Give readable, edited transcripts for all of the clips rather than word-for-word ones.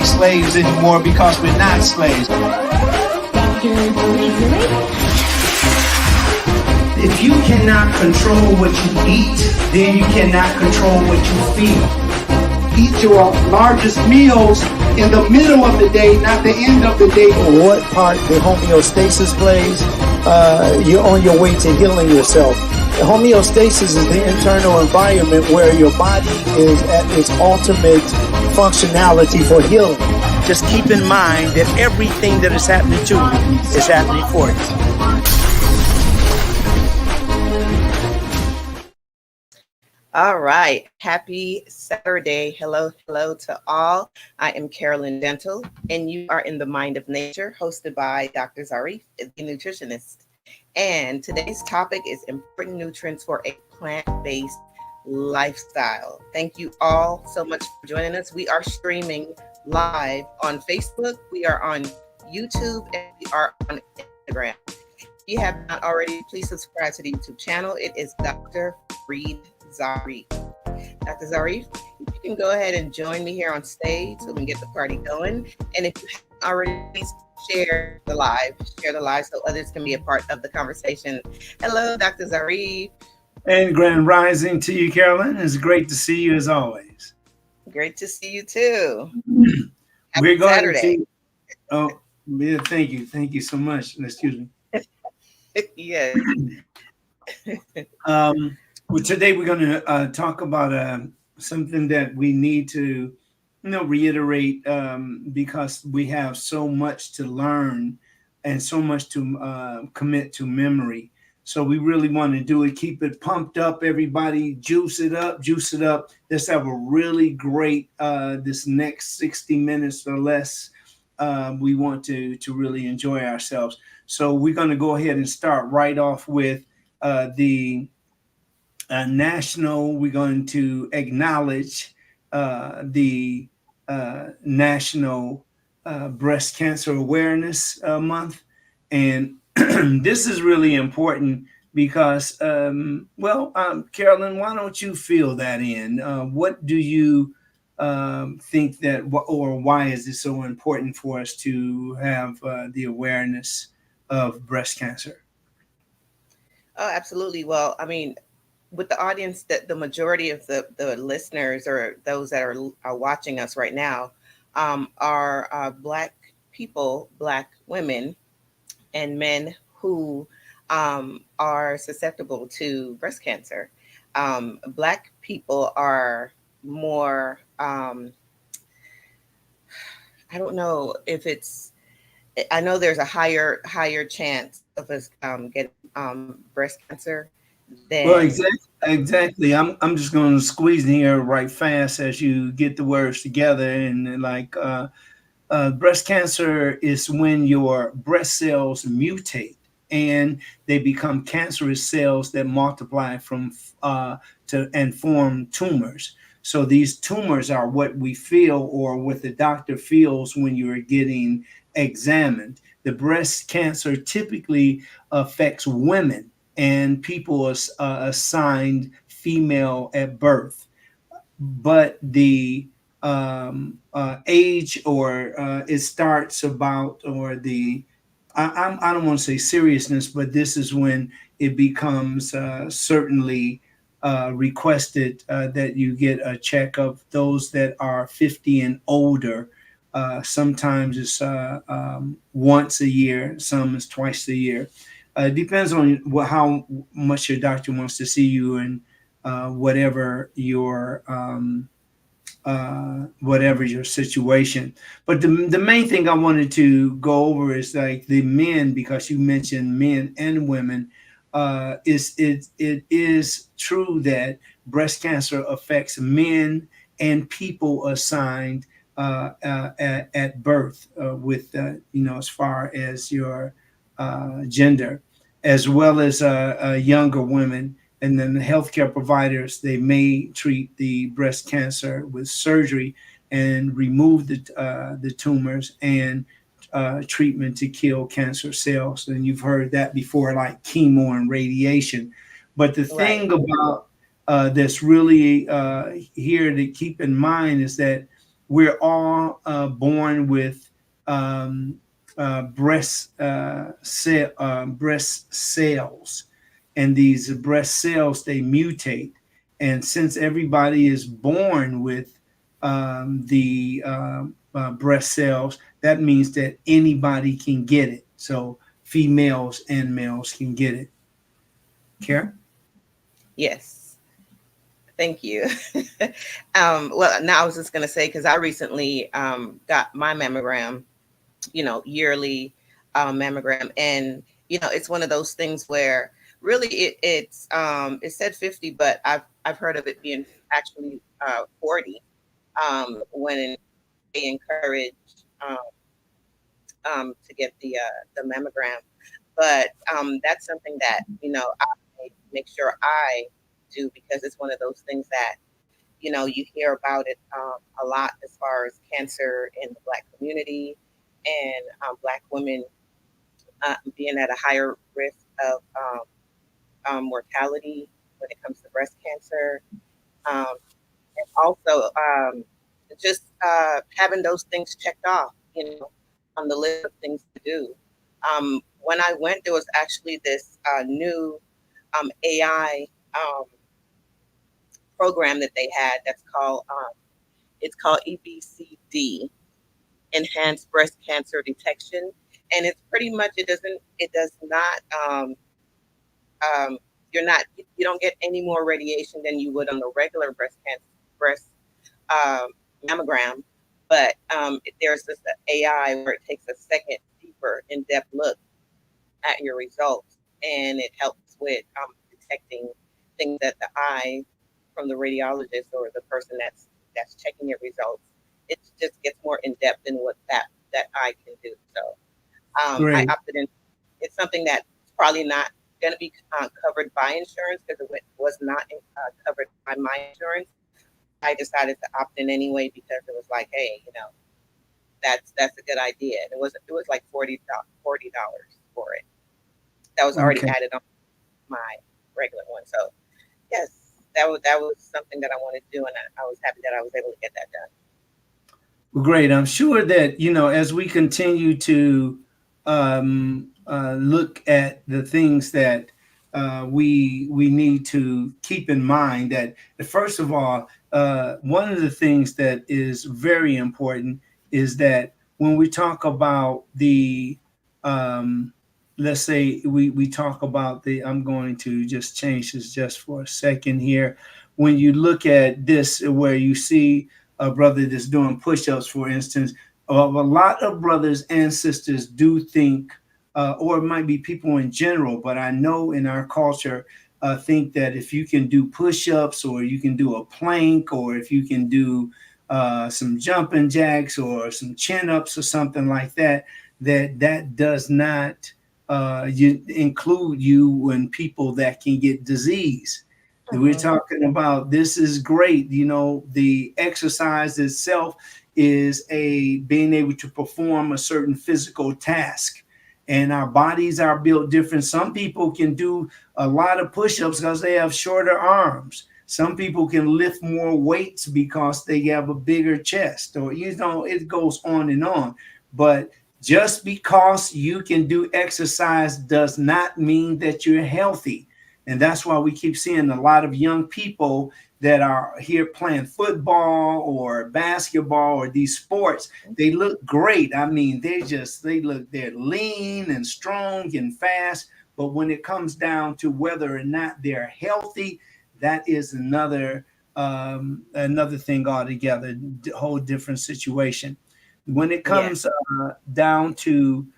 like slaves anymore because we're not slaves. If you cannot control what you eat, then you cannot control what you feel. Eat your largest meals in the middle of the day, not the end of the day. What part the homeostasis plays, you're on your way to healing yourself. The homeostasis is the internal environment where your body is at its ultimate functionality for healing. Just keep in mind that everything that is happening to you is happening for you. All right. Happy Saturday. Hello to all. I am Carolyn Dental, and you are in the Mind of Nature, hosted by Dr. Zarif, the nutritionist. And today's topic is important nutrients for a plant-based lifestyle. Thank you all so much for joining us. We are streaming live on Facebook, we are on YouTube, and we are on Instagram. If you have not already, please subscribe to the YouTube channel. It is Dr. Reed Zarif. Dr. Zarif, you can go ahead and join me here on stage so we can get the party going. And if you haven't already, please share the live so others can be a part of the conversation. Hello, Dr. Zarif. And grand rising to you, Carolyn. It's great to see you as always. Great to see you too. We're going Saturday. Yeah, thank you so much. Excuse me. Yes. Well, today we're going to talk about something that we need to, reiterate because we have so much to learn and so much to commit to memory. So we really want to do it. Keep it pumped up, everybody. Juice it up. Let's have a really great this next 60 minutes or less. We want to really enjoy ourselves. So we're going to go ahead and start right off with the national. We're going to acknowledge the National Breast Cancer Awareness Month. And this is really important because, Carolyn, why don't you fill that in? What do you think that, or why is it so important for us to have the awareness of breast cancer? Oh, absolutely. Well, I mean, with the audience, that the majority of the listeners or those that are watching us right now are Black people, Black women, and men who are susceptible to breast cancer. Black people are more, I don't know if it's, I know there's a higher chance of us getting breast cancer than. Well, exactly. I'm just going to squeeze in here right fast as you get the words together. And breast cancer is when your breast cells mutate and they become cancerous cells that multiply and form tumors. So these tumors are what we feel or what the doctor feels when you're getting examined. The breast cancer typically affects women, and people are assigned female at birth. But the age or it starts about, or I don't want to say seriousness, but this is when it becomes certainly requested that you get a checkup. Those that are 50 and older, sometimes it's once a year, some is twice a year. It depends on how much your doctor wants to see you and whatever your situation. But the main thing I wanted to go over is like the men, because you mentioned men and women. It is true that breast cancer affects men and people assigned at birth with as far as your gender, as well as younger women. And then the healthcare providers, they may treat the breast cancer with surgery and remove the tumors and treatment to kill cancer cells. And you've heard that before, like chemo and radiation. But the thing about that's really here to keep in mind is that we're all born with breast cells, and these breast cells, they mutate. And since everybody is born with the breast cells, that means that anybody can get it. So females and males can get it. Karen? Yes. Thank you. Well, now I was just going to say, because I recently got my mammogram, yearly mammogram. And, it's one of those things where really it said 50, but I've heard of it being actually 40 when they encourage um, to get the mammogram. But that's something that, I make sure I do, because it's one of those things that, you hear about it a lot as far as cancer in the Black community, and Black women being at a higher risk of mortality when it comes to breast cancer. Um, and also just having those things checked off, on the list of things to do. When I went, there was actually this new AI program that they had that's called it's called EBCD, Enhanced Breast Cancer Detection, and it's pretty much it does not um, you don't get any more radiation than you would on the regular breast um, mammogram, but there's this AI where it takes a second deeper in-depth look at your results, and it helps with detecting things that the eye from the radiologist or the person that's checking your results, it just gets more in depth than what that eye can do. So I Great. opted in. It's something that's probably not going to be covered by insurance, because was not covered by my insurance. I decided to opt in anyway, because it was like, hey, that's a good idea. And it was like $40 for it. That was already Okay. added on my regular one. So yes, that was something that I wanted to do, and I was happy that I was able to get that done. Well, great. I'm sure that, as we continue to look at the things that we need to keep in mind, that first of all, one of the things that is very important is that when we talk about um, let's say we talk about I'm going to just change this just for a second here. When you look at this, where you see a brother that's doing push-ups, for instance, a lot of brothers and sisters do think, or it might be people in general, but I know in our culture, think that if you can do push-ups, or you can do a plank, or if you can do some jumping jacks or some chin-ups or something like that, that does not include you in people that can get disease. We're Mhm. talking about, this is great. The exercise itself is a being able to perform a certain physical task. And our bodies are built different. Some people can do a lot of push-ups because they have shorter arms. Some people can lift more weights because they have a bigger chest, or it goes on and on. But just because you can do exercise does not mean that you're healthy. And that's why we keep seeing a lot of young people that are here playing football or basketball or these sports. They look great. I mean, they're lean and strong and fast. But when it comes down to whether or not they're healthy, that is another thing altogether, whole different situation. When it Yeah. comes down to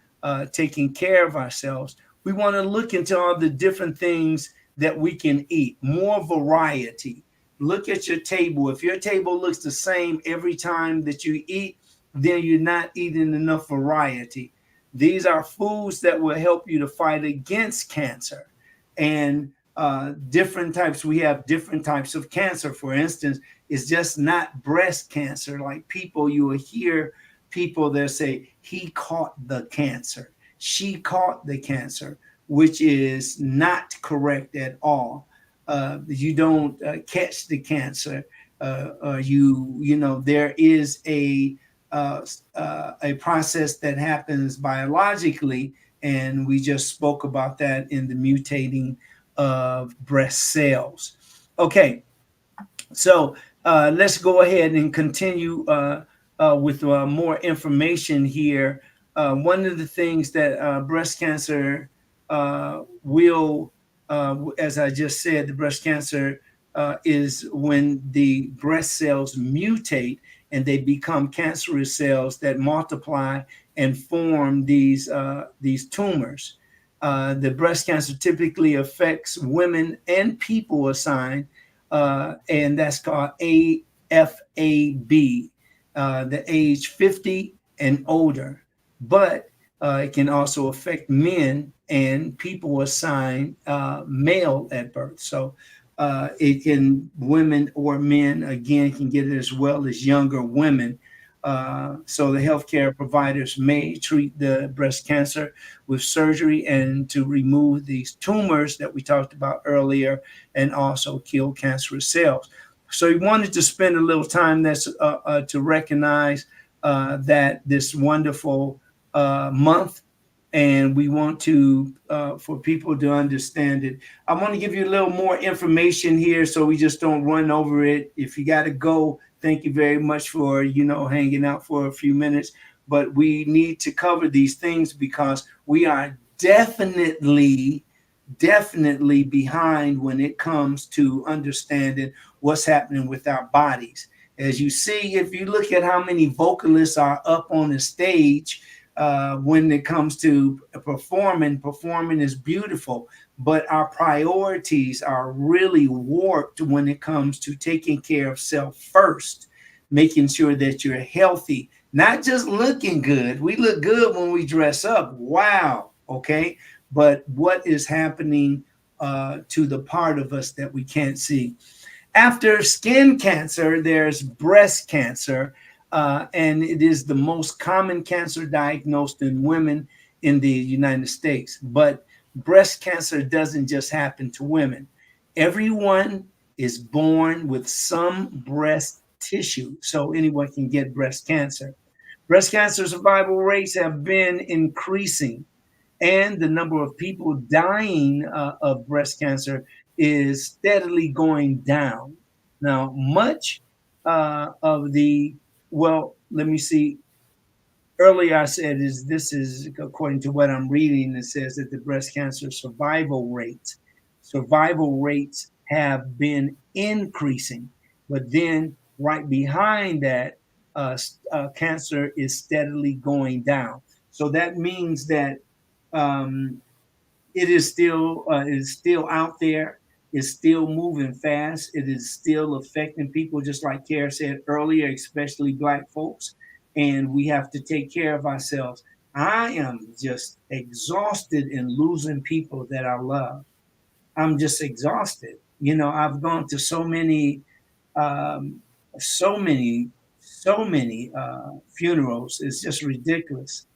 taking care of ourselves, we want to look into all the different things that we can eat, more variety. Look at your table. If your table looks the same every time that you eat, then you're not eating enough variety. These are foods that will help you to fight against cancer. And different types, we have different types of cancer. For instance, it's just not breast cancer. Like you will hear people that say, he caught the cancer, she caught the cancer, which is not correct at all. You don't catch the cancer. There is a process that happens biologically, and we just spoke about that in the mutating of breast cells. Okay, so let's go ahead and continue with more information here. One of the things that breast cancer will, as I just said, the breast cancer is when the breast cells mutate and they become cancerous cells that multiply and form these tumors. The breast cancer typically affects women and people assigned, and that's called AFAB, the age 50 and older. But it can also affect men and people assigned male at birth. So women or men, again, can get it as well as younger women. So the healthcare providers may treat the breast cancer with surgery and to remove these tumors that we talked about earlier and also kill cancerous cells. So he wanted to spend a little time to recognize that this wonderful month, and we want to for people to understand it. I want to give you a little more information here so we just don't run over it. If you got to go, thank you very much for hanging out for a few minutes. But we need to cover these things because we are definitely behind when it comes to understanding what's happening with our bodies. As you see, if you look at how many vocalists are up on the stage, when it comes to performing is beautiful, but our priorities are really warped when it comes to taking care of self first, making sure that you're healthy, not just looking good. We look good when we dress up. Wow. Okay. But what is happening to the part of us that we can't see? After skin cancer, there's breast cancer, and it is the most common cancer diagnosed in women in the United States. But breast cancer doesn't just happen to women. Everyone is born with some breast tissue, so anyone can get breast cancer. Breast cancer survival rates have been increasing, and the number of people dying of breast cancer is steadily going down. Now, much of the, well, let me see. Earlier I said this is according to what I'm reading. It says that the breast cancer survival rates have been increasing, but then right behind that, cancer is steadily going down. So that means that um, it is still out there. It's still moving fast. It is still affecting people, just like Kara said earlier, especially Black folks. And we have to take care of ourselves. I am just exhausted in losing people that I love. I'm just exhausted. I've gone to um, so many, so many funerals. It's just ridiculous,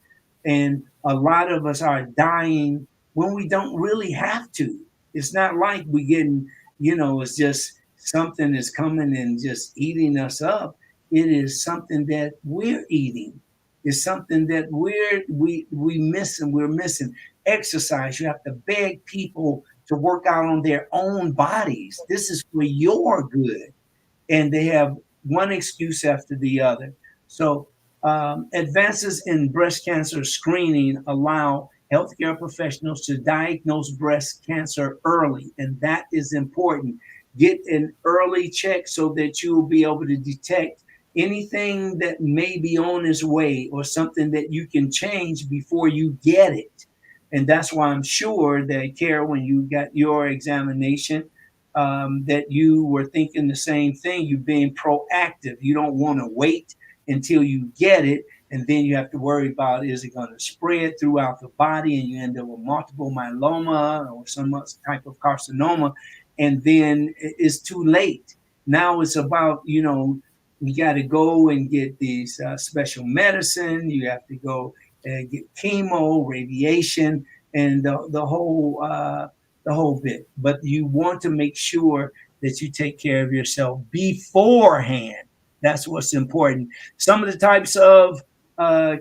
and a lot of us are dying when we don't really have to. It's not like we getting, it's just something is coming and just eating us up. It is something that we're eating. It's something that we're missing. Exercise. You have to beg people to work out on their own bodies. This is for your good, and they have one excuse after the other. So, advances in breast cancer screening allow healthcare professionals to diagnose breast cancer early, and that is important. Get an early check so that you will be able to detect anything that may be on its way or something that you can change before you get it. And that's why I'm sure that, Kara, when you got your examination, that you were thinking the same thing. You're being proactive. You don't want to wait until you get it, and then you have to worry about, is it going to spread throughout the body, and you end up with multiple myeloma or some type of carcinoma, and then it's too late. Now it's about, you got to go and get these special medicine. You have to go and get chemo, radiation, and the whole bit. But you want to make sure that you take care of yourself beforehand. That's what's important. Some of the types of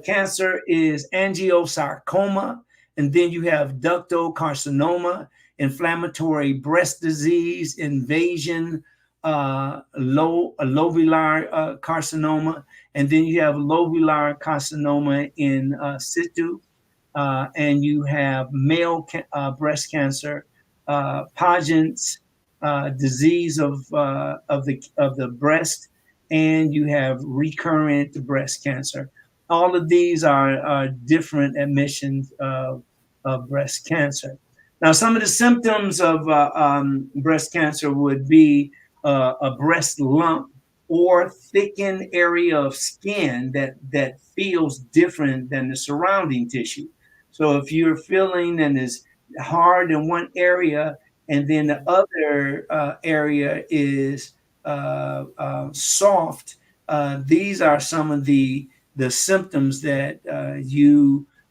cancer is angiosarcoma, and then you have ductal carcinoma, inflammatory breast disease, invasion, lobular carcinoma, and then you have lobular carcinoma in situ, and you have breast cancer, Paget's disease of the breast, and you have recurrent breast cancer. All of these are different admissions of breast cancer. Now, some of the symptoms of breast cancer would be a breast lump or thickened area of skin that feels different than the surrounding tissue. So if you're feeling and it's hard in one area, and then the other area is soft, these are some of the symptoms that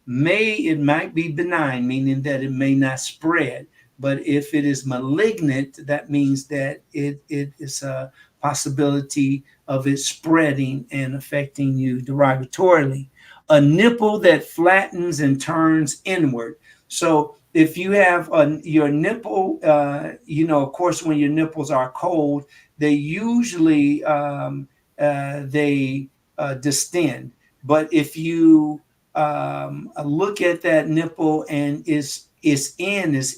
it might be benign, meaning that it may not spread. But if it is malignant, that means that it is a possibility of it spreading and affecting you derogatorily. A nipple that flattens and turns inward. So if you have your nipple, of course, when your nipples are cold, they usually they distend. But if you look at that nipple and is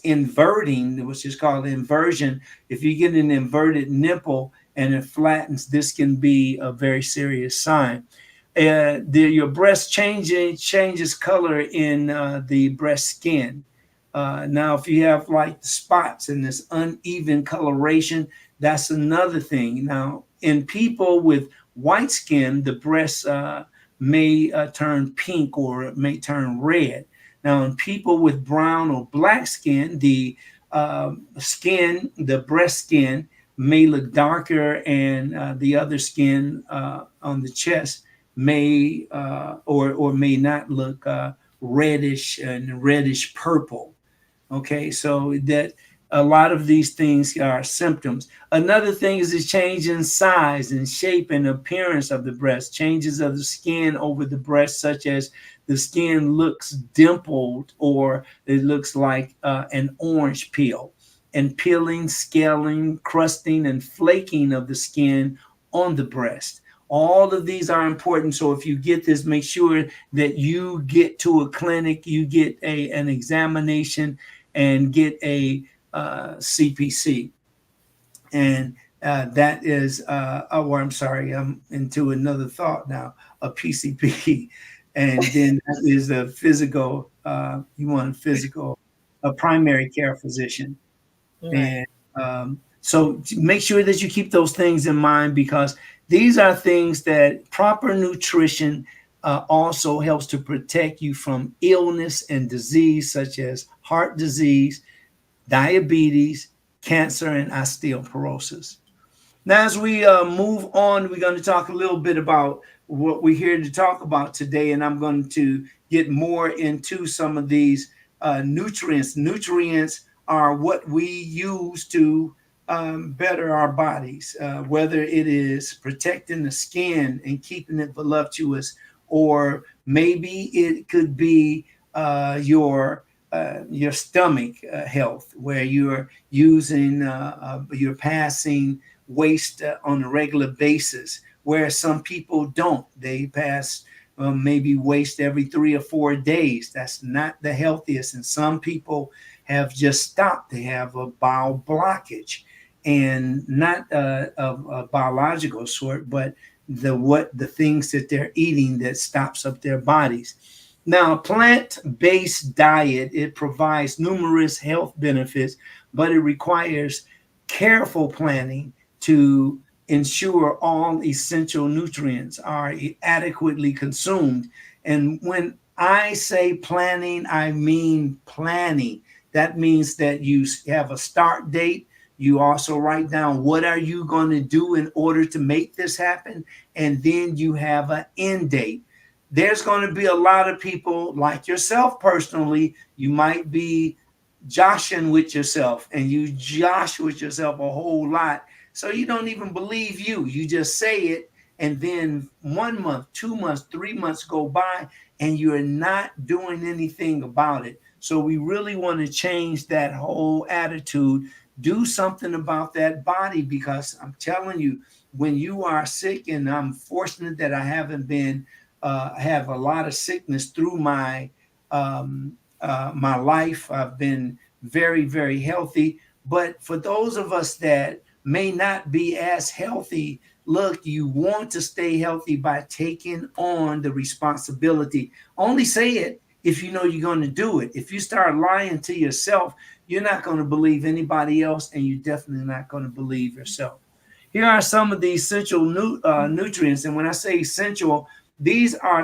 inverting, which is called inversion. If you get an inverted nipple and it flattens, this can be a very serious sign. Your breast changes color in the breast skin. Now, if you have like spots and this uneven coloration, that's another thing. Now, in people with white skin, the breasts may turn pink or it may turn red. Now, in people with brown or black skin, the breast skin may look darker, and the other skin on the chest may or may not look reddish and reddish purple. Okay, so that a lot of these things are symptoms. Another thing is the change in size and shape and appearance of the breast, changes of the skin over the breast, such as the skin looks dimpled or it looks like an orange peel, and peeling, scaling, crusting, and flaking of the skin on the breast. All of these are important. So if you get this, make sure that you get to a clinic, you get an examination, and get a CPC. And that is, I'm sorry, I'm into another thought now, a PCP. And then that is a physical, a primary care physician. Right. And so make sure that you keep those things in mind, because these are things that proper nutrition also helps to protect you from illness and disease, such as heart disease, diabetes, cancer, and osteoporosis. Now, as we move on, we're going to talk a little bit about what we're here to talk about today, and I'm going to get more into some of these nutrients. Nutrients are what we use to better our bodies, whether it is protecting the skin and keeping it voluptuous, or maybe it could be your stomach health, where you're you're passing waste on a regular basis, where some people don't. They pass maybe waste every 3 or 4 days. That's not the healthiest. And some people have just stopped. They have a bowel blockage, and not of a biological sort, but the things that they're eating that stops up their bodies. Now, plant-based diet, it provides numerous health benefits, but it requires careful planning to ensure all essential nutrients are adequately consumed. And when I say planning, I mean planning. That means that you have a start date. You also write down what are you going to do in order to make this happen, and then you have an end date. There's going to be a lot of people like yourself personally. You might be joshing with yourself, and you josh with yourself a whole lot. So you don't even believe you. You just say it, and then 1 month, 2 months, 3 months go by, and you're not doing anything about it. So we really want to change that whole attitude. Do something about that body, because I'm telling you, when you are sick, and I'm fortunate that I haven't been have a lot of sickness through my life. I've been very, very healthy. But for those of us that may not be as healthy, look, you want to stay healthy by taking on the responsibility. Only say it if you know you're going to do it. If you start lying to yourself, you're not going to believe anybody else, and you're definitely not going to believe yourself. Here are some of the essential nutrients, and when I say essential, these are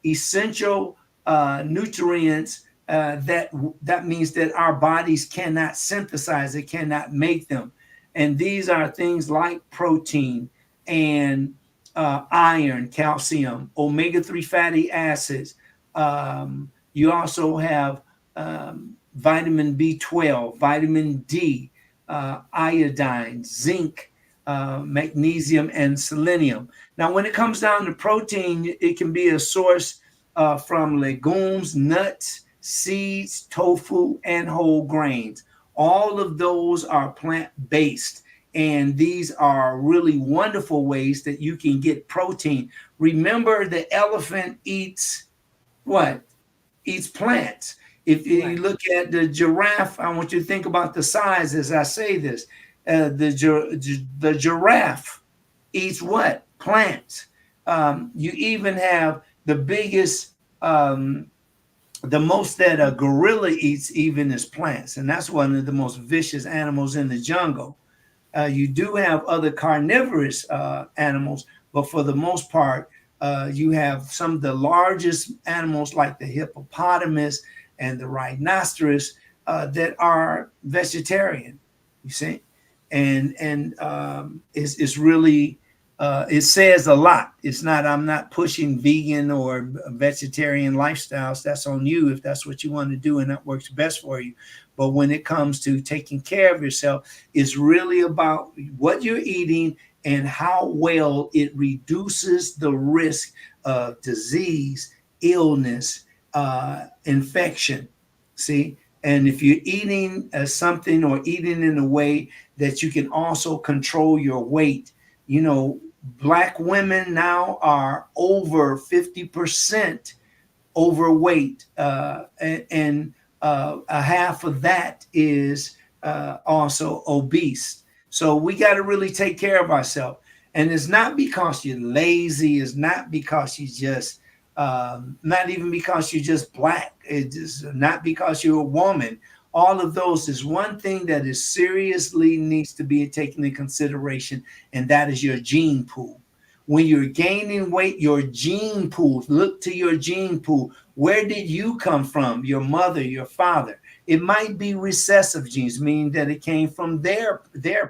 essential nutrients that means that our bodies cannot synthesize it, cannot make them. And these are things like protein and iron, calcium, omega-3 fatty acids. You also have vitamin B12, vitamin D, iodine, zinc, magnesium, and selenium. Now, when it comes down to protein, it can be a source from legumes, nuts, seeds, tofu, and whole grains. All of those are plant-based, and these are really wonderful ways that you can get protein. Remember, the elephant eats what? Eats plants. If you look at the giraffe, I want you to think about the size as I say this. The giraffe eats what? Plants. You even have the biggest, the most that a gorilla eats even is plants. And that's one of the most vicious animals in the jungle. You do have other carnivorous animals, but for the most part, you have some of the largest animals like the hippopotamus and the rhinoceros that are vegetarian, you see? And it's really, it says a lot. It's not, I'm not pushing vegan or vegetarian lifestyles. That's on you if that's what you want to do and that works best for you. But when it comes to taking care of yourself, it's really about what you're eating and how well it reduces the risk of disease, illness, infection. See? And if you're eating something or eating in a way that you can also control your weight, you know, Black women now are over 50% overweight, and a half of that is also obese. So we got to really take care of ourselves. And it's not because you're lazy. It's not because you just, not even because you're just Black. It's not because you're a woman. All of those is one thing that is seriously needs to be taken into consideration, and that is your gene pool. When you're gaining weight, your gene pool, look to your gene pool. Where did you come from? Your mother, your father. It might be recessive genes, meaning that it came from their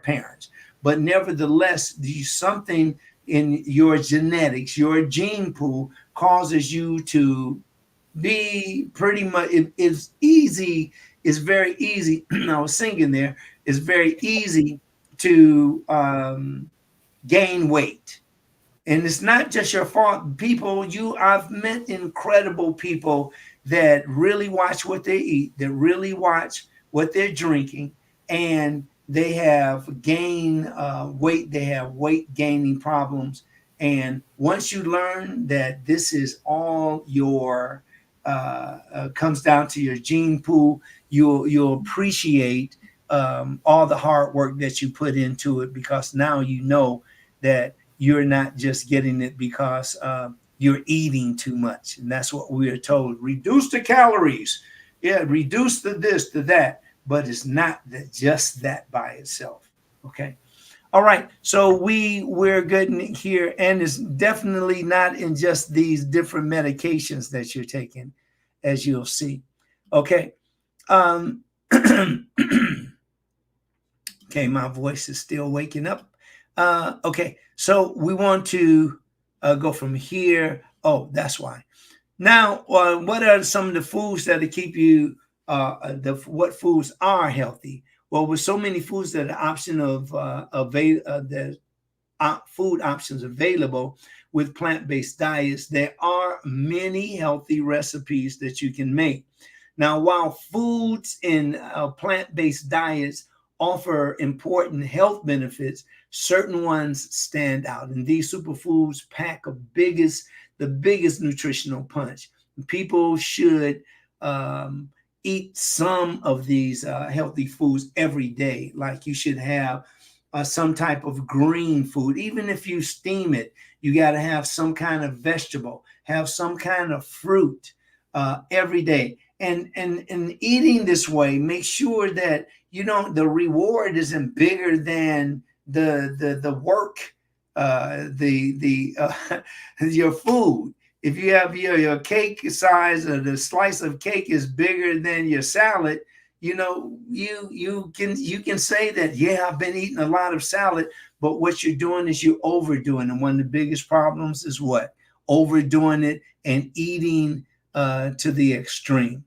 parents. But nevertheless, something in your genetics, your gene pool causes you to be pretty much, it's easy. It's very easy. I was singing there. It's very easy to gain weight. And it's not just your fault. People, I've met incredible people that really watch what they eat, that really watch what they're drinking, and they have gained weight. They have weight gaining problems. And once you learn that this is all your, comes down to your gene pool, you'll appreciate all the hard work that you put into it, because now you know that you're not just getting it because you're eating too much. And that's what we are told. Reduce the calories. Yeah, reduce the this, the that. But it's not just that by itself. Okay. All right. So we're getting here. And it's definitely not in just these different medications that you're taking, as you'll see. Okay. Okay, my voice is still waking up. Okay, so we want to go from here. Oh, that's why. Now, what are some of the foods that keep you what foods are healthy. Well, with so many foods that are option of the food options available with plant-based diets, there are many healthy recipes that you can make. Now, while foods in plant-based diets offer important health benefits, certain ones stand out, and these superfoods pack the biggest nutritional punch. People should eat some of these healthy foods every day. Like you should have some type of green food. Even if you steam it, you got to have some kind of vegetable, have some kind of fruit every day. And eating this way, make sure that the reward isn't bigger than the work, your food. If you have your cake size, or the slice of cake is bigger than your salad, you can say that, yeah, I've been eating a lot of salad, but what you're doing is you're overdoing. And one of the biggest problems is what? Overdoing it and eating to the extreme.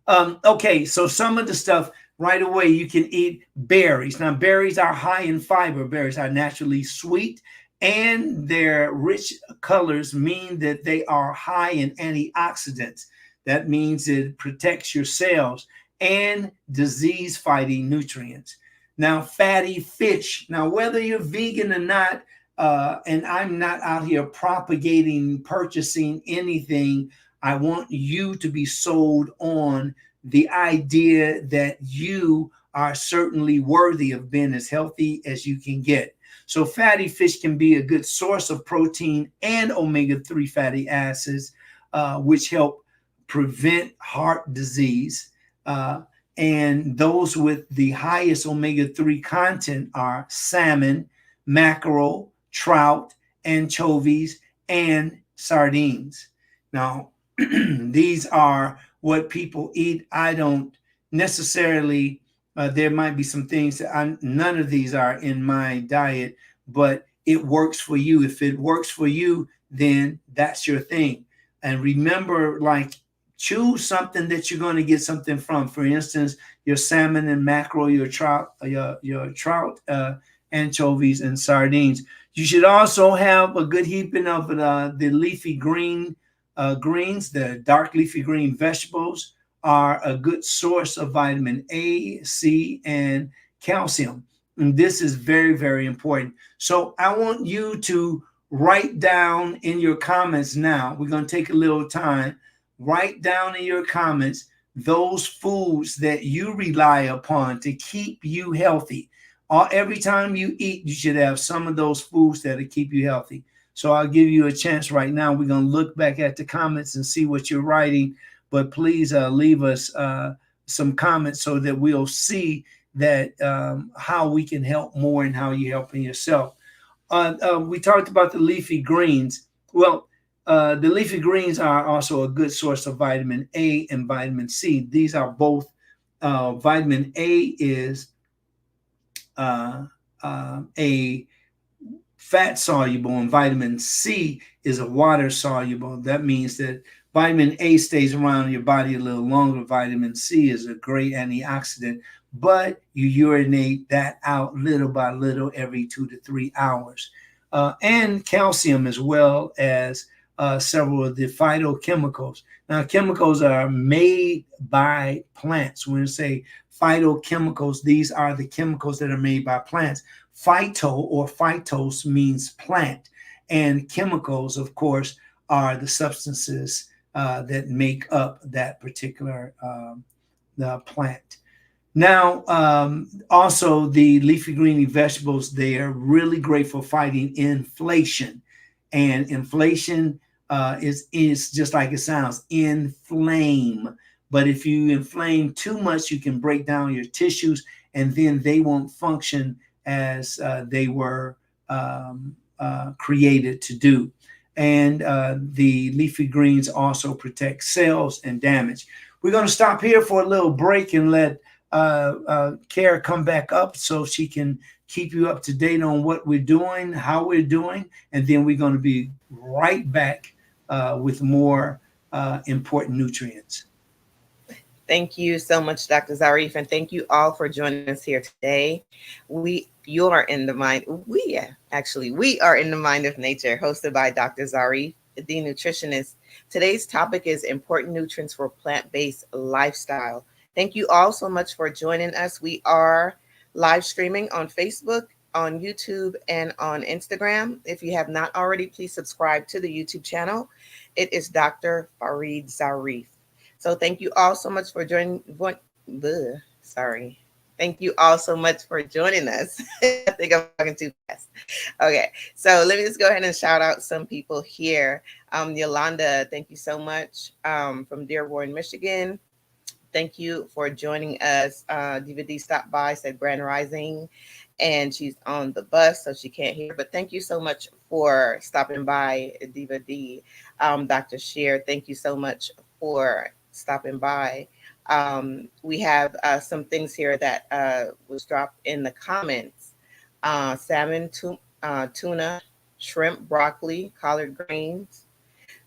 Okay, so some of the stuff right away, you can eat berries. Now, berries are high in fiber. Berries are naturally sweet, and their rich colors mean that they are high in antioxidants. That means it protects your cells and disease-fighting nutrients. Now, fatty fish. Now, whether you're vegan or not, and I'm not out here purchasing anything, I want you to be sold on the idea that you are certainly worthy of being as healthy as you can get. So fatty fish can be a good source of protein and omega-3 fatty acids, which help prevent heart disease. And those with the highest omega-3 content are salmon, mackerel, trout, anchovies, and sardines. Now, these are what people eat. I don't necessarily, there might be some things that none of these are in my diet, but it works for you. If it works for you, then that's your thing. And remember, like, choose something that you're going to get something from. For instance, your salmon and mackerel, your trout, anchovies, and sardines. You should also have a good heaping of the leafy greens. The dark leafy green vegetables are a good source of vitamin A, C, and calcium. And this is very, very important. So I want you to write down in your comments now. We're going to take a little time. Write down in your comments those foods that you rely upon to keep you healthy. Every time you eat, you should have some of those foods that'll keep you healthy. So I'll give you a chance right now. We're going to look back at the comments and see what you're writing. But please leave us some comments so that we'll see that how we can help more and how you're helping yourself. We talked about the leafy greens. Well, the leafy greens are also a good source of vitamin A and vitamin C. These are both, vitamin A is a fat soluble, and vitamin C is a water soluble. That means that vitamin A stays around your body a little longer. Vitamin C is a great antioxidant, but you urinate that out little by little every 2 to 3 hours. And calcium, as well as several of the phytochemicals. Now, chemicals are made by plants. When we say phytochemicals, these are the chemicals that are made by plants. Phyto or phytos means plant, and chemicals, of course, are the substances that make up that particular the plant. Now, also the leafy greeny vegetables, they are really great for fighting inflation. And inflation is just like it sounds, inflame. But if you inflame too much, you can break down your tissues, and then they won't function as they were created to do. And the leafy greens also protect cells and damage. We're going to stop here for a little break and let Kara come back up so she can keep you up to date on what we're doing, how we're doing, and then we're going to be right back with more important nutrients. Thank you so much, Dr. Zarif, and thank you all for joining us here today. You are in the mind. We are in the mind of nature, hosted by Dr. Zarif, the nutritionist. Today's topic is important nutrients for plant-based lifestyle. Thank you all so much for joining us. We are live streaming on Facebook, on YouTube, and on Instagram. If you have not already, please subscribe to the YouTube channel. It is Dr. Farid Zarif. So thank you all so much for joining. Sorry. Thank you all so much for joining us. I think I'm talking too fast. Okay, so let me just go ahead and shout out some people here. Yolanda, thank you so much, from Dearborn, Michigan. Thank you for joining us. DVD stopped by, said Grand Rising, and she's on the bus, so she can't hear. But thank you so much for stopping by, Diva D. Dr. Shear, thank you so much for stopping by. We have some things here that was dropped in the comments. Salmon, tuna, shrimp, broccoli, collard greens,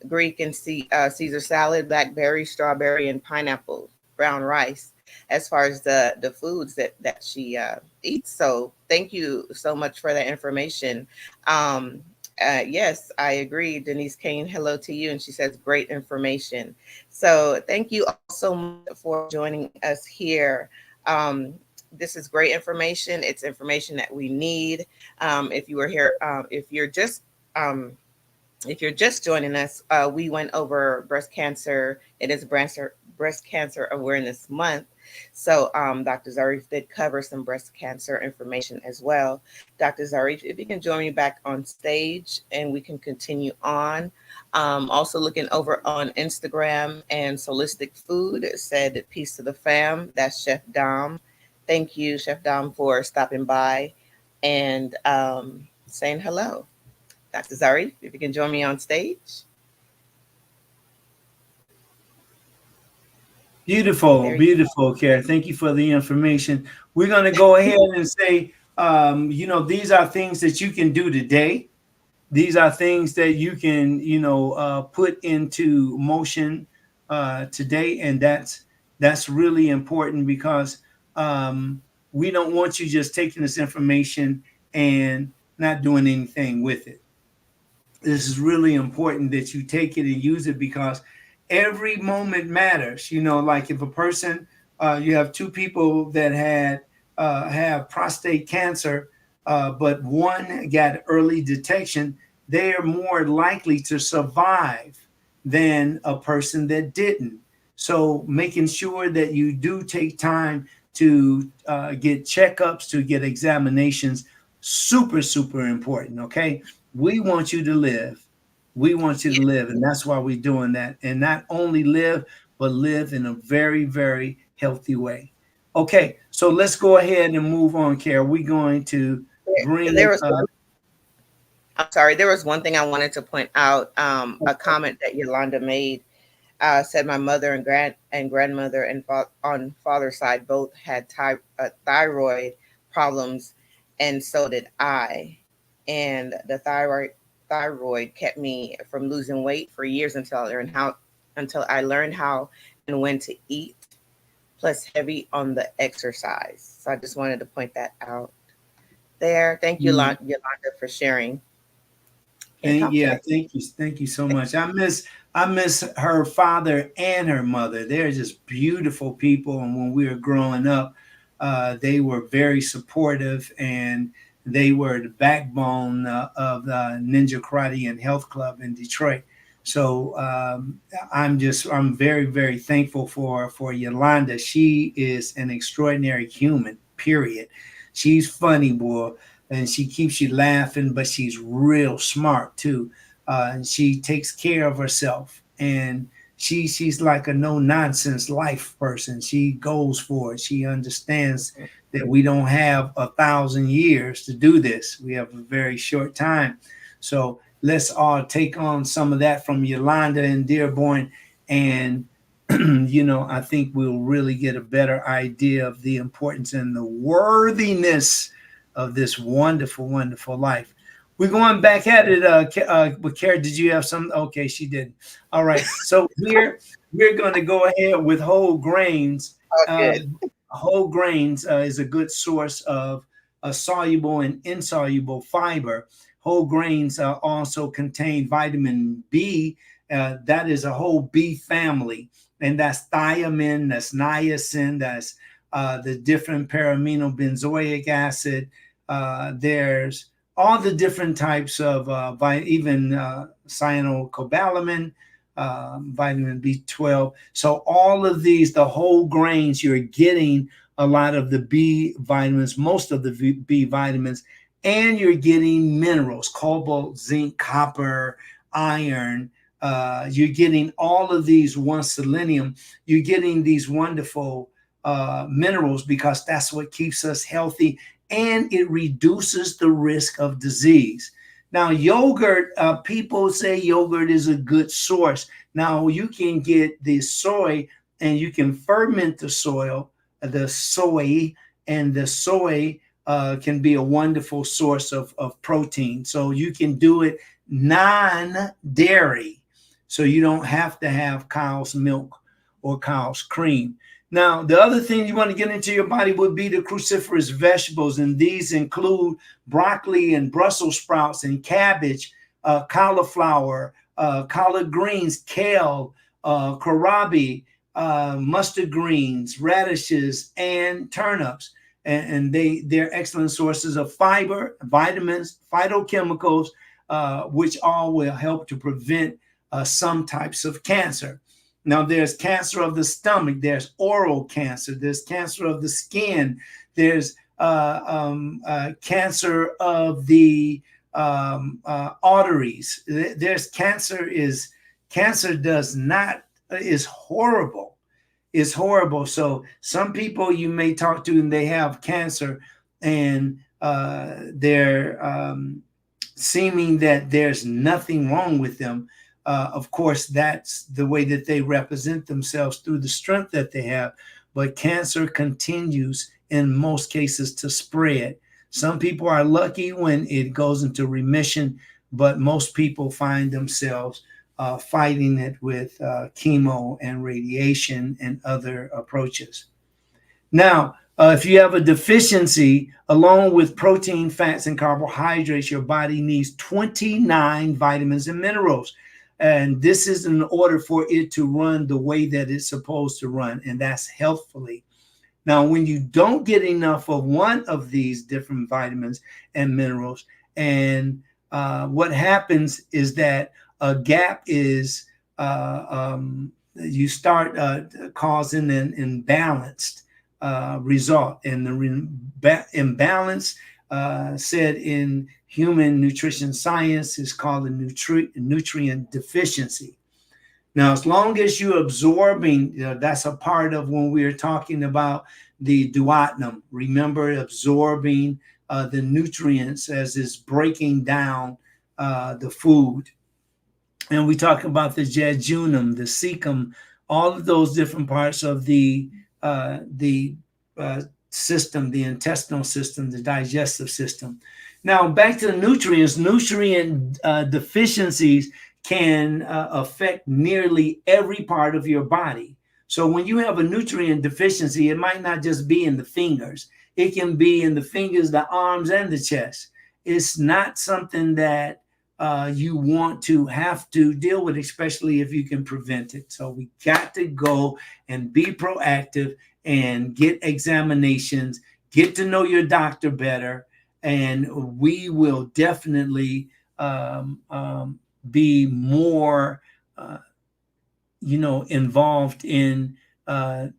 Greek and Caesar salad, blackberry, strawberry, and pineapple, brown rice. As far as the foods that she eats, so thank you so much for that information. Yes, I agree. Denise Kane, hello to you, and she says great information. So thank you all so much for joining us here. This is great information. It's information that we need. If you were here, if you're just joining us, we went over breast cancer. It is Breast Cancer Awareness Month. So Dr. Zarif did cover some breast cancer information as well. Dr. Zarif, if you can join me back on stage and we can continue on. Also looking over on Instagram, and Solistic Food said peace to the fam. That's Chef Dom. Thank you, Chef Dom, for stopping by and saying hello. Dr. Zarif, if you can join me on stage. Beautiful, beautiful, Kara. Thank you for the information. We're going to go ahead and say, these are things that you can do today. These are things that you can, put into motion today, and that's really important because we don't want you just taking this information and not doing anything with it. This is really important that you take it and use it because every moment matters. Like if a person, you have two people that have prostate cancer, but one got early detection, they are more likely to survive than a person that didn't. So making sure that you do take time to get checkups, to get examinations, super, super important. Okay. We want you to live. We want you to live. And that's why we're doing that. And not only live, but live in a very, very healthy way. Okay. So let's go ahead and move on, Kara. We're going to bring I'm sorry. There was one thing I wanted to point out. A comment that Yolanda made said my mother and grandmother and on father's side both had thyroid problems, and so did I. And the thyroid kept me from losing weight for years until I learned how and when to eat, plus heavy on the exercise. So I just wanted to point that out there. Thank you, Yolanda, for sharing. Thank you so much. I miss her father and her mother. They're just beautiful people, and when we were growing up, they were very supportive, and they were the backbone of the Ninja Karate and Health Club in Detroit. So I'm very, very thankful for Yolanda. She is an extraordinary human, period. She's funny, boy, and she keeps you laughing, but she's real smart too. And she takes care of herself, and she's like a no nonsense life person. She goes for it. She understands that we don't have 1,000 years to do this. We have a very short time. So let's all take on some of that from Yolanda and Dearborn. And, I think we'll really get a better idea of the importance and the worthiness of this wonderful, wonderful life. We're going back at it. But Kara, did you have some? Okay, she did. All right. So here we're going to go ahead with whole grains. Oh, Uh, good. whole grains is a good source of soluble and insoluble fiber. Whole grains also contain vitamin B. That is a whole B family, and that's thiamine, that's niacin, that's the different paramino benzoic acid. There's all the different types of even cyanocobalamin, vitamin B12. So all of these, the whole grains, you're getting a lot of the B vitamins, most of the B vitamins, and you're getting minerals, cobalt, zinc, copper, iron. You're getting all of these, one selenium. You're getting these wonderful minerals because that's what keeps us healthy, and it reduces the risk of disease. Now, yogurt, people say yogurt is a good source. Now, you can get the soy and you can ferment the soy, and the soy can be a wonderful source of protein. So you can do it non-dairy. So you don't have to have cow's milk or cow's cream. Now, the other thing you want to get into your body would be the cruciferous vegetables, and these include broccoli and Brussels sprouts and cabbage, cauliflower, collard greens, kale, kohlrabi, mustard greens, radishes, and turnips. And they're excellent sources of fiber, vitamins, phytochemicals, which all will help to prevent some types of cancer. Now, there's cancer of the stomach, there's oral cancer, there's cancer of the skin, there's cancer of the arteries. There's cancer does not, is horrible. It's horrible. So some people you may talk to and they have cancer, and they're seeming that there's nothing wrong with them. Of course, that's the way that they represent themselves through the strength that they have. But cancer continues in most cases to spread. Some people are lucky when it goes into remission, but most people find themselves fighting it with chemo and radiation and other approaches. Now, if you have a deficiency, along with protein, fats, and carbohydrates, your body needs 29 vitamins and minerals. And this is in order for it to run the way that it's supposed to run, and that's healthfully. Now, when you don't get enough of one of these different vitamins and minerals, and what happens is that a gap is, you start causing an imbalanced result. And the imbalance said in human nutrition science is called a nutrient deficiency. Now, as long as you're absorbing, that's a part of when we're talking about the duodenum. Remember, absorbing the nutrients as it's breaking down the food. And we talk about the jejunum, the cecum, all of those different parts of the system, the intestinal system, the digestive system. Now, back to the nutrients, nutrient deficiencies can affect nearly every part of your body. So when you have a nutrient deficiency, it might not just be in the fingers. It can be in the fingers, the arms, and the chest. It's not something that you want to have to deal with, especially if you can prevent it. So we got to go and be proactive and get examinations, get to know your doctor better, and we will definitely be more, involved in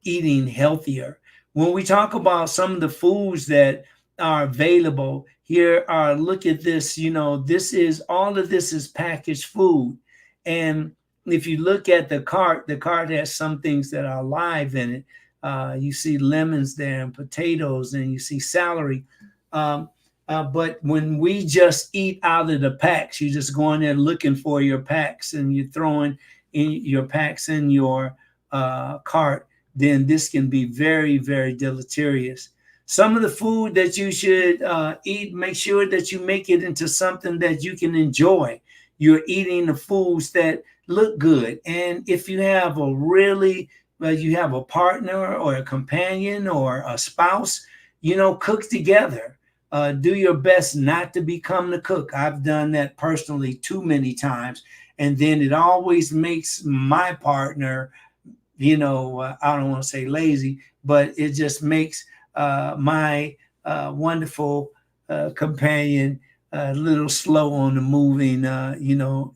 eating healthier. When we talk about some of the foods that are available here, look at this. This is all of this is packaged food, and if you look at the cart has some things that are alive in it. You see lemons there and potatoes, and you see celery. But when we just eat out of the packs, you just go in there looking for your packs and you're throwing in your packs in your cart, then this can be very, very deleterious. Some of the food that you should eat, make sure that you make it into something that you can enjoy. You're eating the foods that look good. And if you have you have a partner or a companion or a spouse, cook together. Do your best not to become the cook. I've done that personally too many times. And then it always makes my partner, I don't want to say lazy, but it just makes my wonderful companion a little slow on the moving.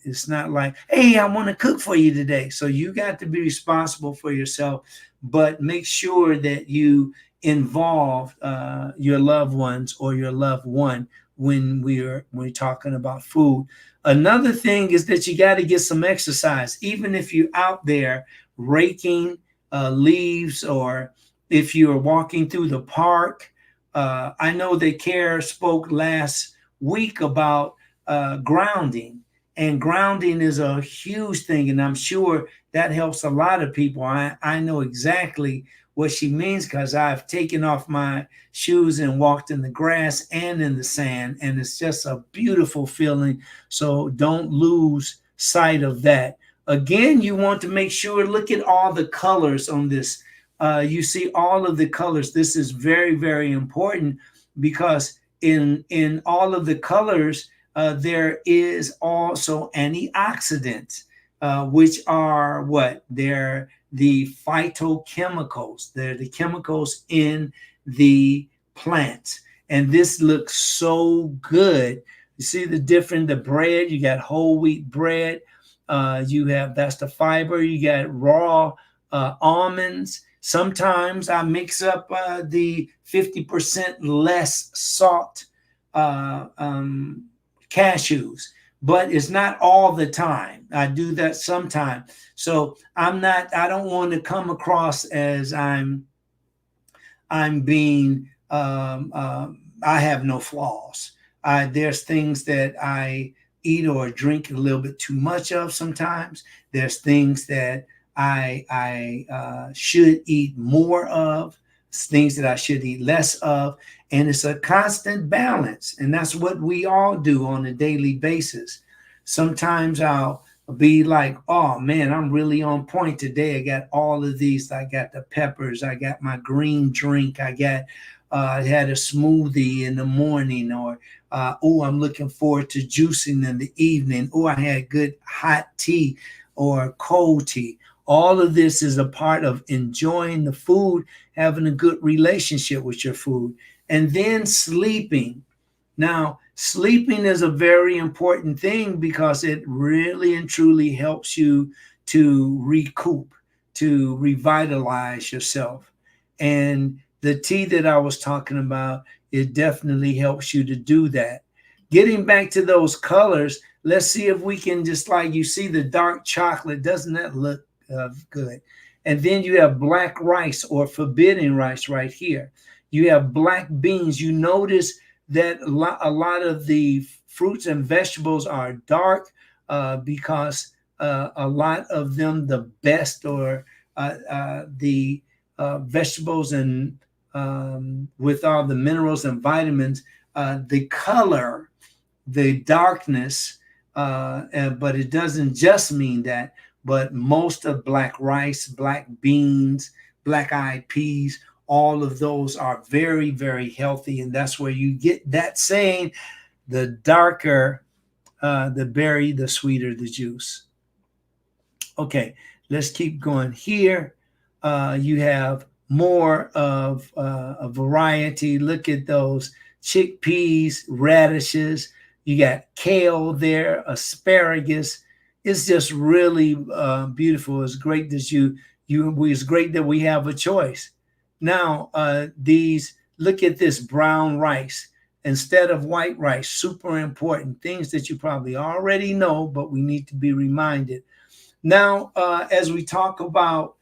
It's not like, hey, I want to cook for you today. So you got to be responsible for yourself, but make sure that you involve your loved ones or your loved one when we're talking about food. Another thing is that you got to get some exercise, even if you're out there raking leaves, or if you're walking through the park. I know that Care spoke last week about grounding, and grounding is a huge thing, and I'm sure that helps a lot of people. I know exactly what she means, because I've taken off my shoes and walked in the grass and in the sand, and it's just a beautiful feeling. So don't lose sight of that. Again, you want to make sure, look at all the colors on this. You see all of the colors. This is very, very important, because in all of the colors, there is also antioxidants, which are what? They're the phytochemicals. They're the chemicals in the plants. And this looks so good. You see the bread, you got whole wheat bread. That's the fiber. You got raw almonds. Sometimes I mix up the 50% less salt cashews, but it's not all the time. I do that sometimes. So I don't want to come across as I'm being, I have no flaws. There's things that I eat or drink a little bit too much of sometimes. There's things that I should eat more of, things that I should eat less of. And it's a constant balance. And that's what we all do on a daily basis. Sometimes I'll be like, oh man, I'm really on point today. I got all of these. I got the peppers. I got my green drink. I had a smoothie in the morning, or I'm looking forward to juicing in the evening. I had good hot tea or cold tea. All of this is a part of enjoying the food, having a good relationship with your food, and then sleeping. Now, sleeping is a very important thing, because it really and truly helps you to recoup, to revitalize yourself. And the tea that I was talking about, it definitely helps you to do that. Getting back to those colors, let's see if we can, just like you see the dark chocolate, doesn't that look good? And then you have black rice, or forbidden rice right here. You have black beans. You notice that a lot of the fruits and vegetables are dark, because a lot of them, the best, or the vegetables and with all the minerals and vitamins, the color, the darkness, but it doesn't just mean that. But most of black rice, black beans, black-eyed peas, all of those are very, very healthy. And that's where you get that saying, the darker the berry, the sweeter the juice. Okay, let's keep going here. You have more of a variety. Look at those chickpeas, radishes. You got kale there, asparagus. It's just really beautiful. It's great that it's great that we have a choice. Now, look at this brown rice instead of white rice. Super important things that you probably already know, but we need to be reminded. Now, as we talk about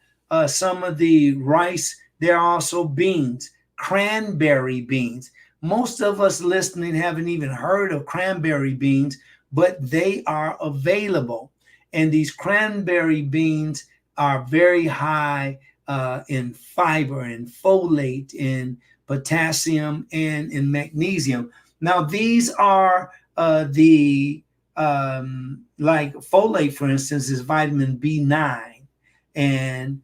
some of the rice, there are also beans, cranberry beans. Most of us listening haven't even heard of cranberry beans, but they are available. And these cranberry beans are very high in fiber, in folate, in potassium, and in magnesium. Now, these are like folate, for instance, is vitamin B9. And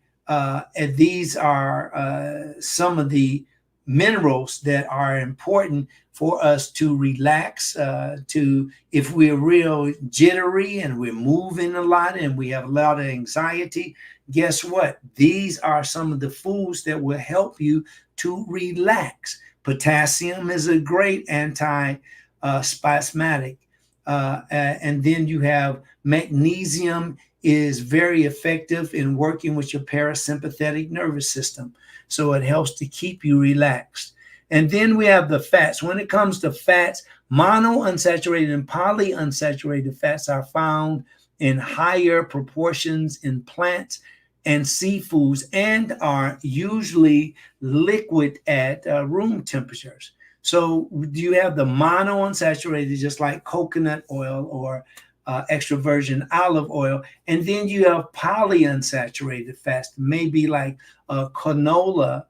these are some of the minerals that are important for us to relax, to if we're real jittery and we're moving a lot and we have a lot of anxiety. Guess what? These are some of the foods that will help you to relax. Potassium is a great anti-spasmodic. And then you have magnesium is very effective in working with your parasympathetic nervous system. So it helps to keep you relaxed. And then we have the fats. When it comes to fats, monounsaturated and polyunsaturated fats are found in higher proportions in plants and seafoods and are usually liquid at room temperatures. So you have the monounsaturated, just like coconut oil or extra virgin olive oil. And then you have polyunsaturated fats, maybe like canola.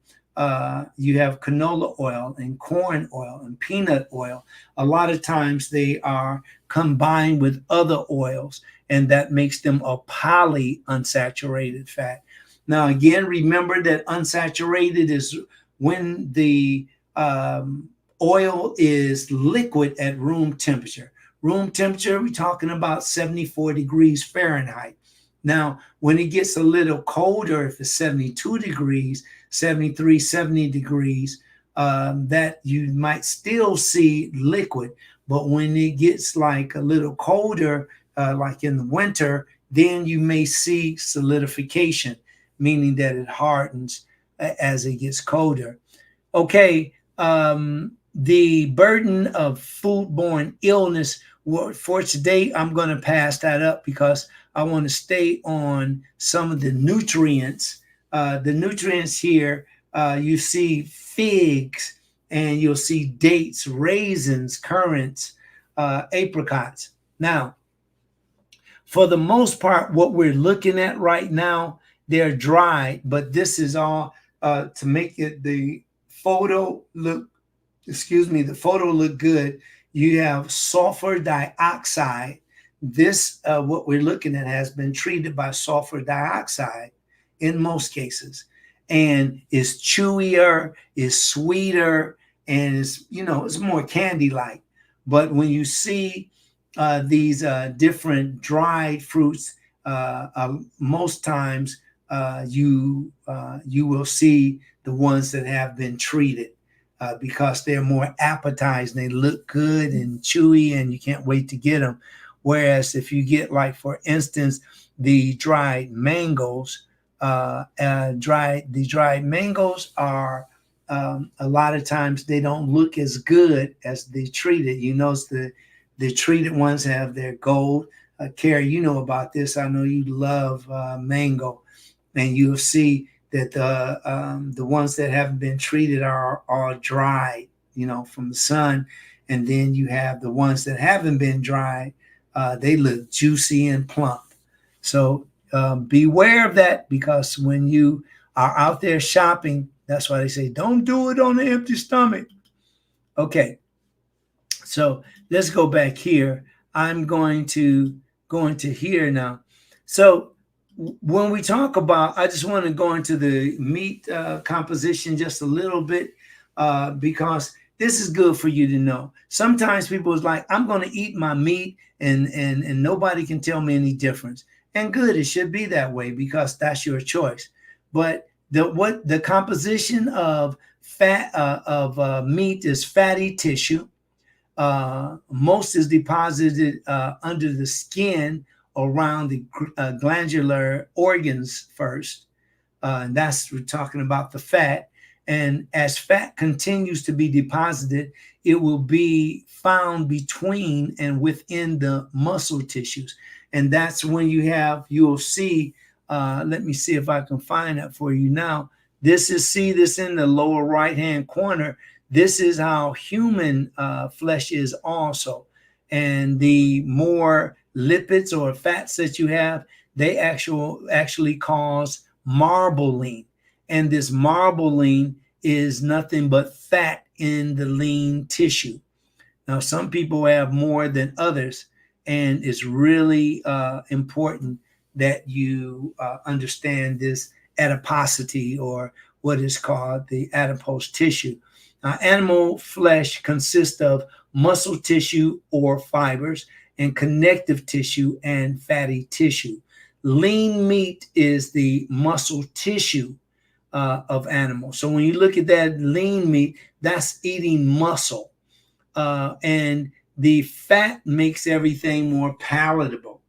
You have canola oil and corn oil and peanut oil. A lot of times they are combined with other oils, and that makes them a polyunsaturated fat. Now, again, remember that unsaturated is when the oil is liquid at room temperature. Room temperature, we're talking about 74 degrees Fahrenheit. Now, when it gets a little colder, if it's 72 degrees, 73, 70 degrees, that you might still see liquid. But when it gets like a little colder, like in the winter, then you may see solidification, meaning that it hardens as it gets colder. Okay, the burden of foodborne illness. For today, I'm going to pass that up because I want to stay on some of the nutrients. The nutrients here, you see figs, and you'll see dates, raisins, currants, apricots. Now, for the most part, what we're looking at right now, they're dry, but this is all to make it the photo look good. You have sulfur dioxide. This, what we're looking at, has been treated by sulfur dioxide in most cases, and is chewier, is sweeter, and it's more candy-like. But when you see these different dried fruits, most times you will see the ones that have been treated. Because they're more appetizing, they look good and chewy, and you can't wait to get them. Whereas if you get, like, for instance, the dried mangoes, the dried mangoes are a lot of times they don't look as good as the treated. You notice the treated ones have their gold. Carrie, you know about this. I know you love mango, and you'll see that the ones that haven't been treated are dried, from the sun. And then you have the ones that haven't been dried. They look juicy and plump. So beware of that, because when you are out there shopping, that's why they say, don't do it on an empty stomach. Okay. So let's go back here. I'm going to go into here now. So when we talk about, I just want to go into the meat composition just a little bit, because this is good for you to know. Sometimes people is like, I'm going to eat my meat and nobody can tell me any difference. And good, it should be that way because that's your choice. But the composition of fat of meat is fatty tissue. Most is deposited under the skin around the glandular organs first. And we're talking about the fat. And as fat continues to be deposited, it will be found between and within the muscle tissues. And that's when you'll see, let me see if I can find that for you now. See this in the lower right-hand corner. This is how human flesh is also. And the more lipids or fats that you have, they actually cause marbling. And this marbling is nothing but fat in the lean tissue. Now, some people have more than others, and it's really important that you understand this adiposity, or what is called the adipose tissue. Now, animal flesh consists of muscle tissue or fibers, and connective tissue and fatty tissue. Lean meat is the muscle tissue of animals. So when you look at that lean meat, that's eating muscle. And the fat makes everything more palatable.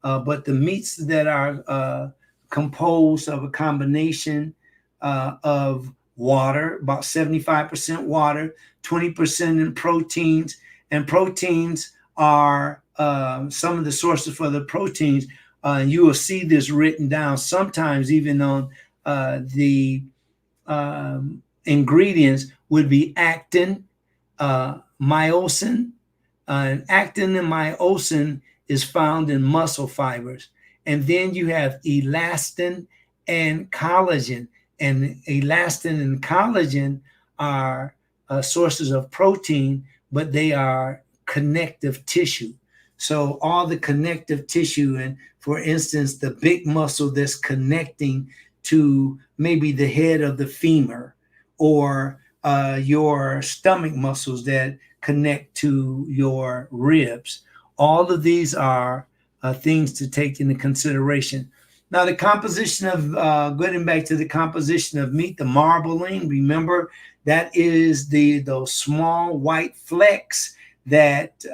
But the meats that are composed of a combination of water, about 75% water, 20% in proteins, and proteins are some of the sources for the proteins. You will see this written down sometimes even on the ingredients would be actin, myosin, and actin and myosin is found in muscle fibers. And then you have elastin and collagen. And elastin and collagen are sources of protein, but they are connective tissue. So all the connective tissue, and for instance, the big muscle that's connecting to maybe the head of the femur, or your stomach muscles that connect to your ribs. All of these are things to take into consideration. Now, the composition of, getting back to the composition of meat, the marbling, remember that is those small white flecks that,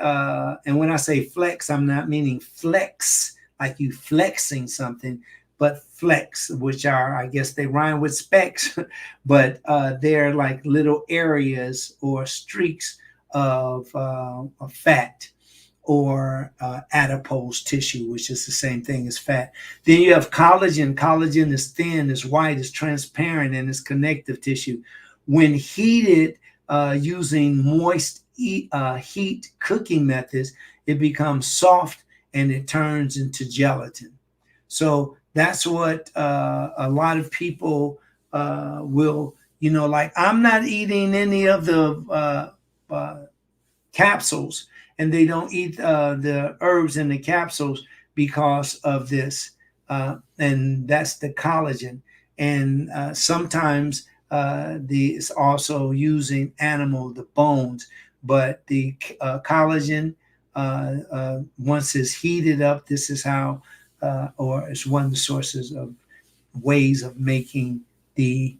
and when I say flecks, I'm not meaning flex, like you flexing something, but flecks, which are, I guess they rhyme with specks, but they're like little areas or streaks of fat, or adipose tissue, which is the same thing as fat. Then you have collagen. Collagen is thin, is white, is transparent, and is connective tissue. When heated using moist heat cooking methods, it becomes soft and it turns into gelatin. So that's what a lot of people will, like I'm not eating any of the capsules, and they don't eat the herbs in the capsules because of this. And that's the collagen. And sometimes it's also using the bones, but the collagen, once it's heated up, this is how, or it's one of the sources of ways of making the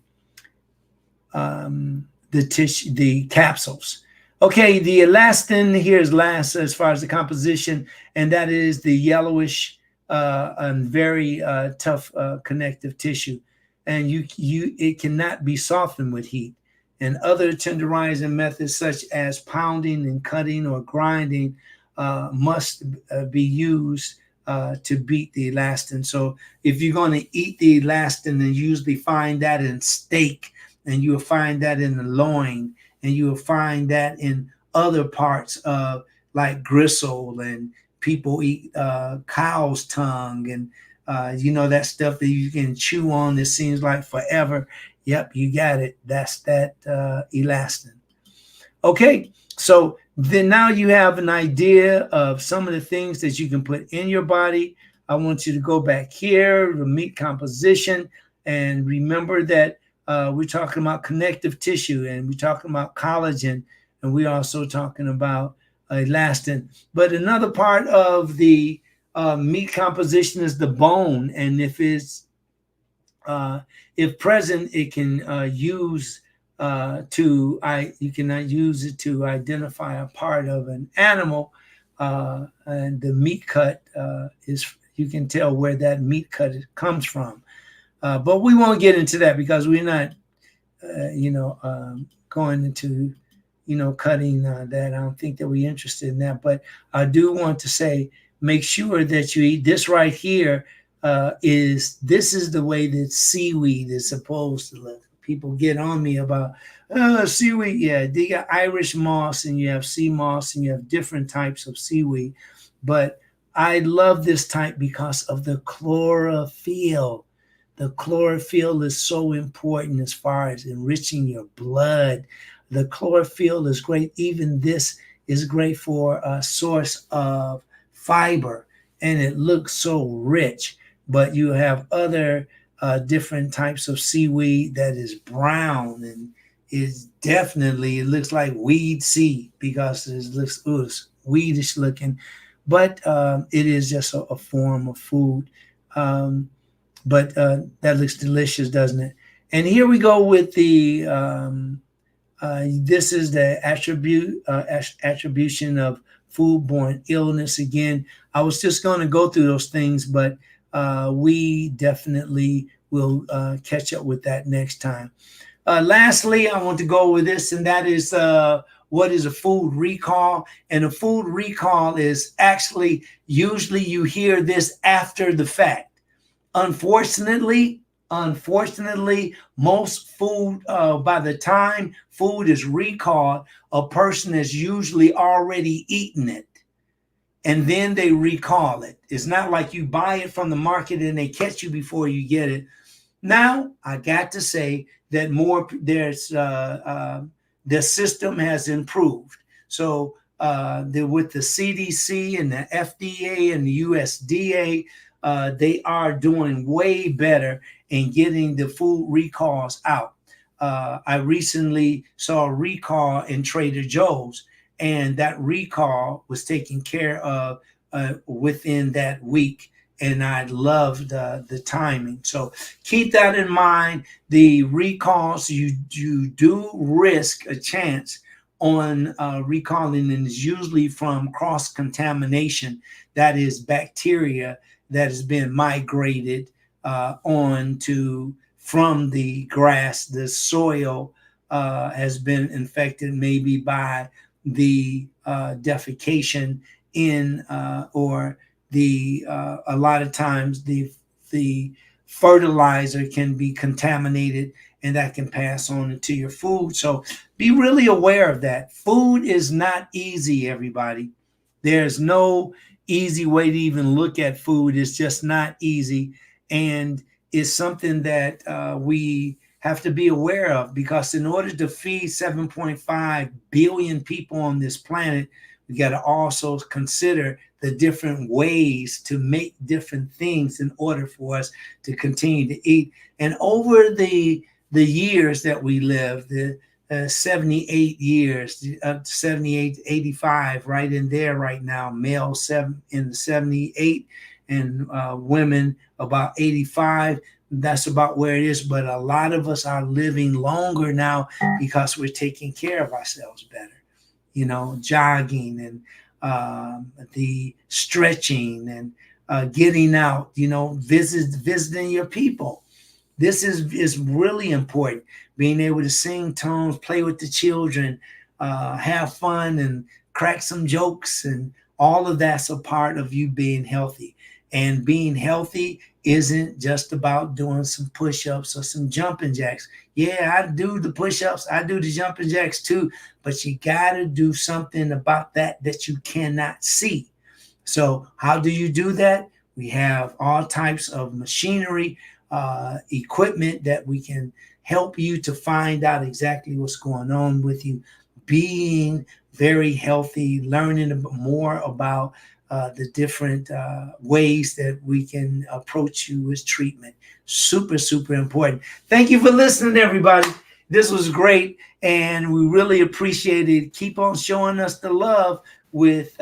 tissue, the capsules. Okay, the elastin here is last as far as the composition, and that is the yellowish and very tough connective tissue, and it cannot be softened with heat. And other tenderizing methods such as pounding and cutting or grinding must be used to beat the elastin. So if you're going to eat the elastin, then you usually find that in steak, and you'll find that in the loin, and you'll find that in other parts of like gristle, and people eat cow's tongue, and that stuff that you can chew on. It seems like forever. Yep, you got it. That's that elastin. Okay, so then now you have an idea of some of the things that you can put in your body. I want you to go back here, the meat composition, and remember that we're talking about connective tissue, and we're talking about collagen, and we're also talking about elastin. But another part of the meat composition is the bone, and if present, it can use you cannot use it to identify a part of an animal, and the meat cut is, you can tell where that meat cut comes from. But we won't get into that because we're not, going into, cutting that. I don't think that we're interested in that. But I do want to say, make sure that you eat this right here. This is the way that seaweed is supposed to look. People get on me about seaweed. Yeah, they got Irish moss, and you have sea moss, and you have different types of seaweed. But I love this type because of the chlorophyll. The chlorophyll is so important as far as enriching your blood. The chlorophyll is great. Even this is great for a source of fiber, and it looks so rich. But you have other different types of seaweed that is brown and is definitely, it looks like weed seed because it looks weedish looking, but it is just a form of food. But that looks delicious, doesn't it? And here we go with the this is the attribution of foodborne illness. Again, I was just going to go through those things, but we definitely will catch up with that next time. Lastly, I want to go with this, and that is what is a food recall? And a food recall is actually, usually you hear this after the fact. Unfortunately, most food, by the time food is recalled, a person has usually already eaten it, and then they recall it. It's not like you buy it from the market and they catch you before you get it. Now, I got to say that the system has improved. So with the CDC and the FDA and the USDA, they are doing way better in getting the food recalls out. I recently saw a recall in Trader Joe's, and that recall was taken care of within that week. And I loved the timing. So keep that in mind. The recalls, you do risk a chance on recalling, and it's usually from cross-contamination. That is bacteria that has been migrated from the grass. The soil has been infected maybe by the defecation in or the a lot of times the fertilizer can be contaminated, and that can pass on into your food. So be really aware of that. Food is not easy, everybody. There's no easy way to even look at food. It's just not easy, and it's something that we have to be aware of, because in order to feed 7.5 billion people on this planet, we got to also consider the different ways to make different things in order for us to continue to eat. And over the years that we live, the 78 years, up to 78, 85, right in there right now, male in the 78 and women about 85. That's about where it is. But a lot of us are living longer now because we're taking care of ourselves better. Jogging and the stretching and getting out, visiting your people. This is really important. Being able to sing tunes, play with the children, have fun and crack some jokes, and all of that's a part of you being healthy. And being healthy isn't just about doing some push-ups or some jumping jacks. Yeah, I do the push-ups, I do the jumping jacks too, but you got to do something about that you cannot see. So how do you do that? We have all types of machinery, equipment that we can help you to find out exactly what's going on with you, being very healthy, learning more about the different ways that we can approach you with treatment. Super, super important. Thank you for listening, everybody. This was great, and we really appreciate it. Keep on showing us the love with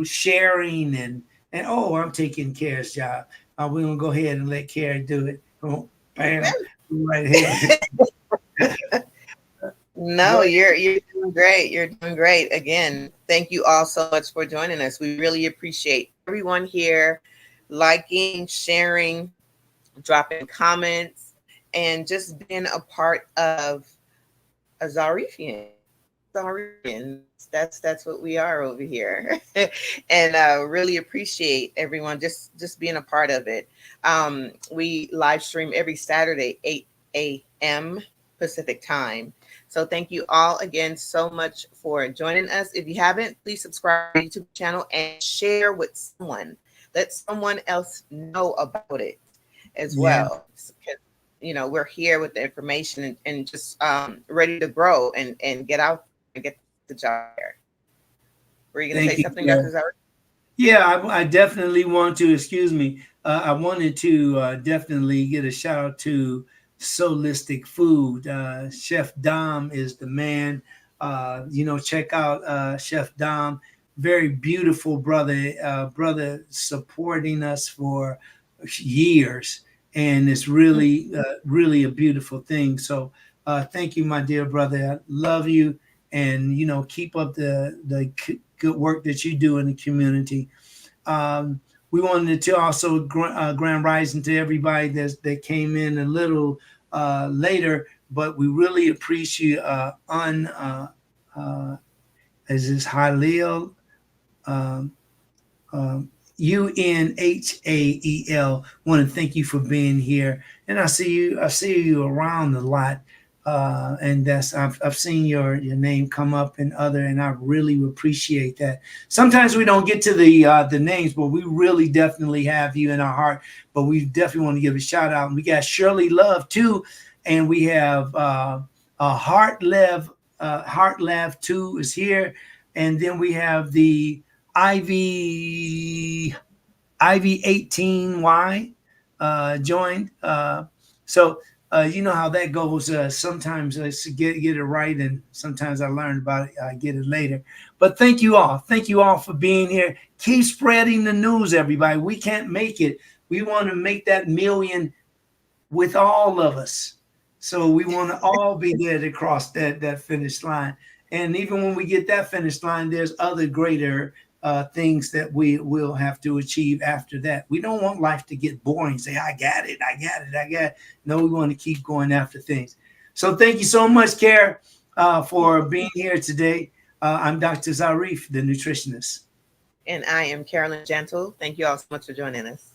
sharing and I'm taking Kara's job. We're gonna go ahead and let Kara do it. Oh, bam, right here. No, you're doing great. You're doing great. Again, thank you all so much for joining us. We really appreciate everyone here liking, sharing, dropping comments, and just being a part of a Zarifian. That's what we are over here. And really appreciate everyone just being a part of it. We live stream every Saturday, 8 a.m. Pacific time. So thank you all again so much for joining us. If you haven't, please subscribe to our YouTube channel and share with someone. Let someone else know about it. as Yeah. well. 'Cause, you know, we're here with the information and just ready to grow and get out and get the job there. Were you going to Thank say you, something, Carol. Dr. Zara? Yeah, I definitely want to, excuse me, I wanted to definitely get a shout out to Solistic Food. Chef Dom is the man. Check out Chef Dom. Very beautiful brother, brother supporting us for years. And it's really a beautiful thing. So thank you, my dear brother. I love you. And, keep up the good work that you do in the community. um, we wanted to also grand rising to everybody that came in a little later, but we really appreciate is this Halil, um, um, Unhael. Want to thank you for being here, and I see you around a lot. And that's I've seen your name come up in other, and I really appreciate that. Sometimes we don't get to the names, but we really definitely have you in our heart. But we definitely want to give a shout out. And we got Shirley Love too, and we have Heart Lev 2 is here, and then we have the Ivy 18Y joined. So you know how that goes. Sometimes I get it right, and sometimes I learn about it. I get it later. But thank you all. Thank you all for being here. Keep spreading the news, everybody. We can't make it. We want to make that million with all of us. So we want to all be there to cross that finish line. And even when we get that finish line, there's other greater things that we will have to achieve after that. We don't want life to get boring. Say, I got it, I got it, I got it. No, we want to keep going after things. So thank you so much, Care, for being here today. I'm Dr. Zarif, the nutritionist. And I am Carolyn Gentle. Thank you all so much for joining us.